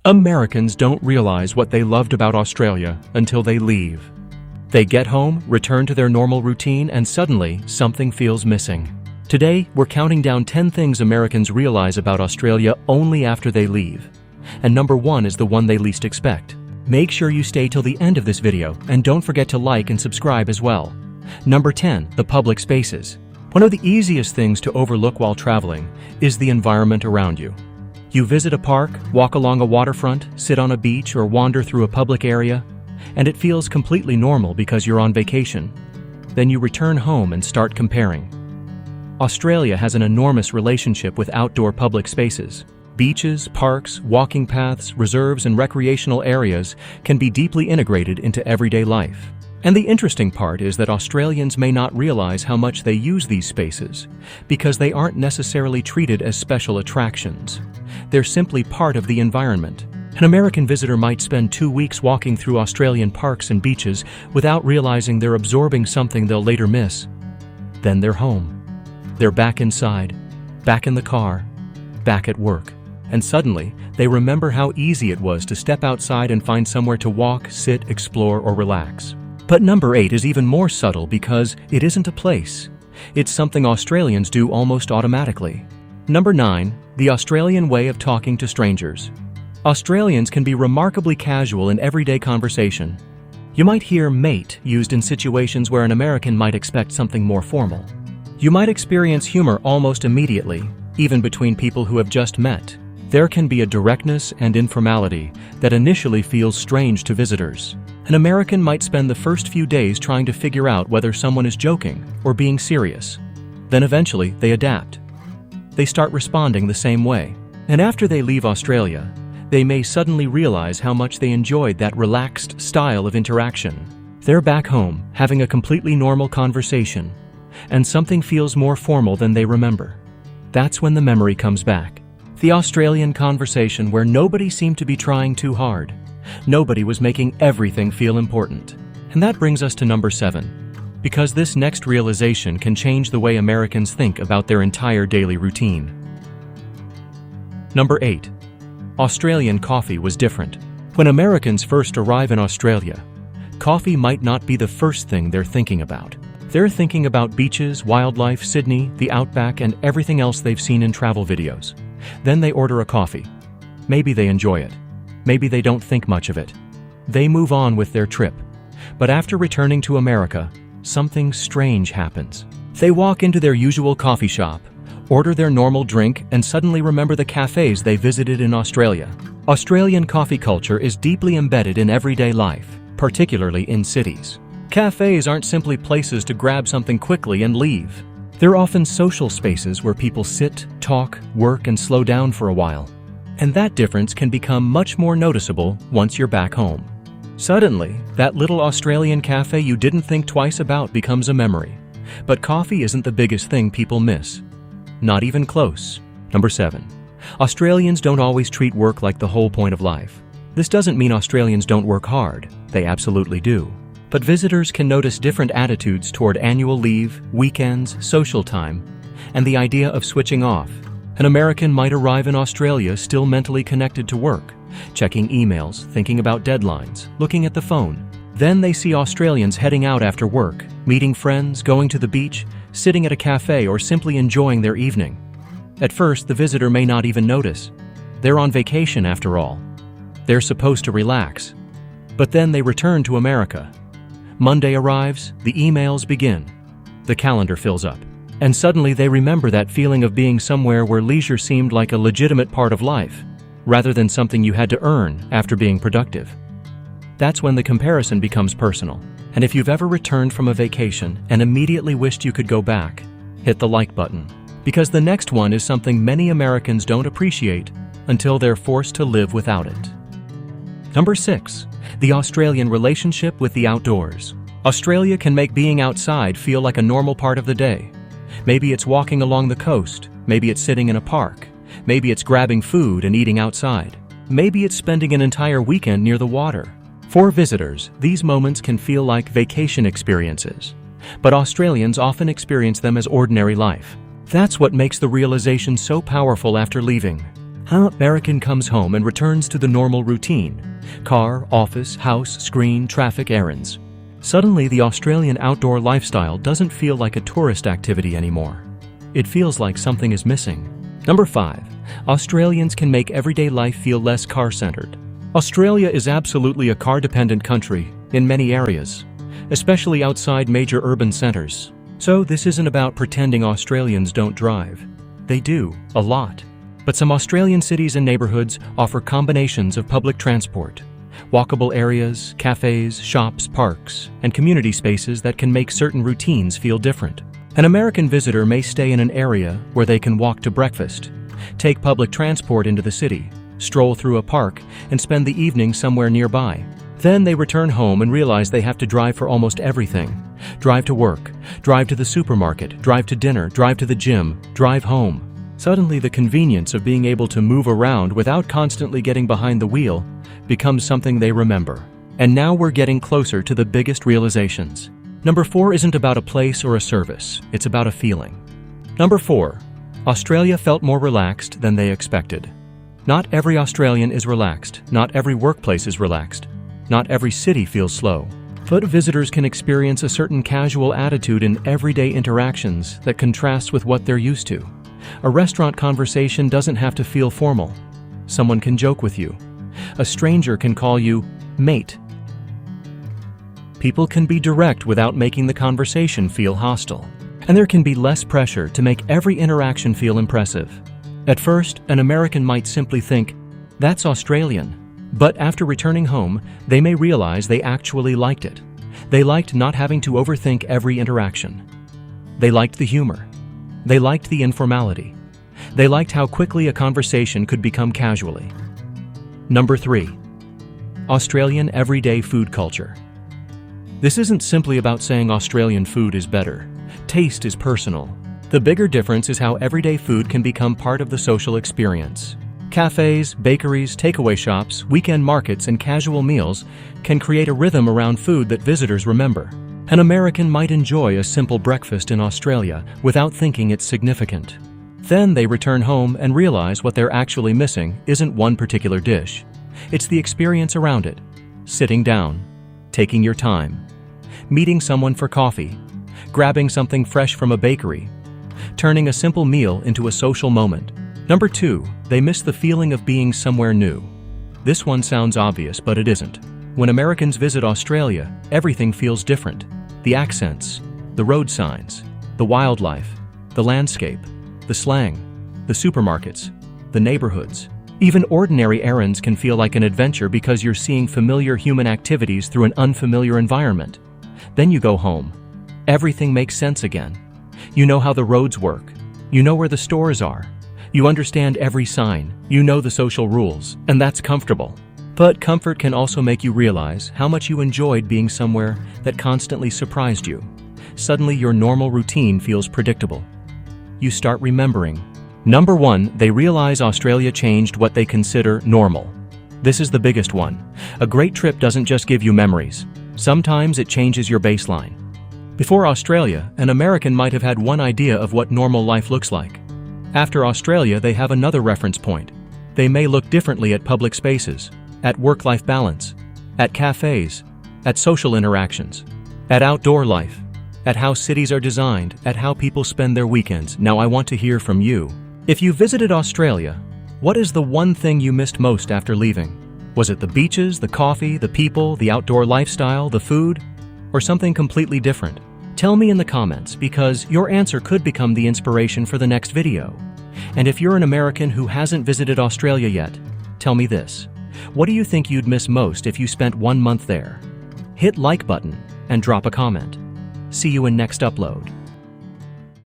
Americans don't realize what they loved about Australia until they leave. They get home, return to their normal routine, and suddenly something feels missing. Today, we're counting down 10 things Americans realize about Australia only after they leave. And number 1 is the one they least expect. Make sure you stay till the end of this video, and don't forget to like and subscribe as well. Number 10, the public spaces. One of the easiest things to overlook while traveling is the environment around you. You visit a park, walk along a waterfront, sit on a beach, or wander through a public area, and it feels completely normal because you're on vacation. Then you return home and start comparing. Australia has an enormous relationship with outdoor public spaces. Beaches, parks, walking paths, reserves, and recreational areas can be deeply integrated into everyday life. And the interesting part is that Australians may not realize how much they use these spaces because they aren't necessarily treated as special attractions. They're simply part of the environment. An American visitor might spend 2 weeks walking through Australian parks and beaches without realizing they're absorbing something they'll later miss. Then they're home. They're back inside, back in the car, back at work. And suddenly, they remember how easy it was to step outside and find somewhere to walk, sit, explore, or relax. But number 8 is even more subtle because it isn't a place. It's something Australians do almost automatically. Number 9, the Australian way of talking to strangers. Australians can be remarkably casual in everyday conversation. You might hear mate used in situations where an American might expect something more formal. You might experience humor almost immediately, even between people who have just met. There can be a directness and informality that initially feels strange to visitors. An American might spend the first few days trying to figure out whether someone is joking or being serious. Then eventually they adapt. They start responding the same way. And after they leave Australia, they may suddenly realize how much they enjoyed that relaxed style of interaction. They're back home, having a completely normal conversation, and something feels more formal than they remember. That's when the memory comes back. The Australian conversation where nobody seemed to be trying too hard. Nobody was making everything feel important. And that brings us to number 7, because this next realization can change the way Americans think about their entire daily routine. Number 8. Australian coffee was different. When Americans first arrive in Australia, coffee might not be the first thing they're thinking about. They're thinking about beaches, wildlife, Sydney, the outback, and everything else they've seen in travel videos. Then they order a coffee. Maybe they enjoy it. Maybe they don't think much of it. They move on with their trip. But after returning to America, something strange happens. They walk into their usual coffee shop, order their normal drink, and suddenly remember the cafes they visited in Australia. Australian coffee culture is deeply embedded in everyday life, particularly in cities. Cafes aren't simply places to grab something quickly and leave. They're often social spaces where people sit, talk, work, and slow down for a while. And that difference can become much more noticeable once you're back home. Suddenly, that little Australian cafe you didn't think twice about becomes a memory. But coffee isn't the biggest thing people miss. Not even close. Number 7. Australians don't always treat work like the whole point of life. This doesn't mean Australians don't work hard. They absolutely do. But visitors can notice different attitudes toward annual leave, weekends, social time, and the idea of switching off. An American might arrive in Australia still mentally connected to work, checking emails, thinking about deadlines, looking at the phone. Then they see Australians heading out after work, meeting friends, going to the beach, sitting at a cafe, or simply enjoying their evening. At first, the visitor may not even notice. They're on vacation after all. They're supposed to relax. But then they return to America. Monday arrives, the emails begin. The calendar fills up. And suddenly they remember that feeling of being somewhere where leisure seemed like a legitimate part of life, rather than something you had to earn after being productive. That's when the comparison becomes personal. And if you've ever returned from a vacation and immediately wished you could go back, hit the like button. Because the next one is something many Americans don't appreciate until they're forced to live without it. Number 6. The Australian relationship with the outdoors. Australia can make being outside feel like a normal part of the day. Maybe it's walking along the coast. Maybe it's sitting in a park. Maybe it's grabbing food and eating outside. Maybe it's spending an entire weekend near the water. For visitors, these moments can feel like vacation experiences. But Australians often experience them as ordinary life. That's what makes the realization so powerful after leaving. American comes home and returns to the normal routine: car, office, house, screen, traffic, errands. Suddenly, the Australian outdoor lifestyle doesn't feel like a tourist activity anymore. It feels like something is missing. Number 5. Australians can make everyday life feel less car-centered. Australia is absolutely a car-dependent country in many areas, especially outside major urban centers. So this isn't about pretending Australians don't drive. They do, a lot. But some Australian cities and neighborhoods offer combinations of public transport, walkable areas, cafes, shops, parks, and community spaces that can make certain routines feel different. An American visitor may stay in an area where they can walk to breakfast, take public transport into the city, stroll through a park, and spend the evening somewhere nearby. Then they return home and realize they have to drive for almost everything. Drive to work, drive to the supermarket, drive to dinner, drive to the gym, drive home. Suddenly, the convenience of being able to move around without constantly getting behind the wheel becomes something they remember. And now we're getting closer to the biggest realizations. Number 4 isn't about a place or a service, it's about a feeling. Number 4. Australia felt more relaxed than they expected. Not every Australian is relaxed, not every workplace is relaxed, not every city feels slow. But visitors can experience a certain casual attitude in everyday interactions that contrasts with what they're used to. A restaurant conversation doesn't have to feel formal. Someone can joke with you. A stranger can call you mate. People can be direct without making the conversation feel hostile. And there can be less pressure to make every interaction feel impressive. At first, an American might simply think, "That's Australian." But after returning home, they may realize they actually liked it. They liked not having to overthink every interaction. They liked the humor. They liked the informality. They liked how quickly a conversation could become casually. Number 3. Australian everyday food culture. This isn't simply about saying Australian food is better. Taste is personal. The bigger difference is how everyday food can become part of the social experience. Cafes, bakeries, takeaway shops, weekend markets, and casual meals can create a rhythm around food that visitors remember. An American might enjoy a simple breakfast in Australia without thinking it's significant. Then they return home and realize what they're actually missing isn't one particular dish. It's the experience around it. Sitting down, taking your time, meeting someone for coffee, grabbing something fresh from a bakery, turning a simple meal into a social moment. Number 2, they miss the feeling of being somewhere new. This one sounds obvious, but it isn't. When Americans visit Australia, everything feels different. The accents, the road signs, the wildlife, the landscape, the slang, the supermarkets, the neighborhoods. Even ordinary errands can feel like an adventure because you're seeing familiar human activities through an unfamiliar environment. Then you go home. Everything makes sense again. You know how the roads work. You know where the stores are. You understand every sign. You know the social rules, and that's comfortable. But comfort can also make you realize how much you enjoyed being somewhere that constantly surprised you. Suddenly, your normal routine feels predictable. You start remembering. Number 1, they realize Australia changed what they consider normal. This is the biggest one. A great trip doesn't just give you memories. Sometimes it changes your baseline. Before Australia, an American might have had one idea of what normal life looks like. After Australia, they have another reference point. They may look differently at public spaces, at work-life balance, at cafes, at social interactions, at outdoor life, at how cities are designed, at how people spend their weekends. Now I want to hear from you. If you visited Australia, what is the one thing you missed most after leaving? Was it the beaches, the coffee, the people, the outdoor lifestyle, the food, or something completely different? Tell me in the comments, because your answer could become the inspiration for the next video. And if you're an American who hasn't visited Australia yet, tell me this. What do you think you'd miss most if you spent 1 month there? Hit like button and drop a comment. See you in next upload.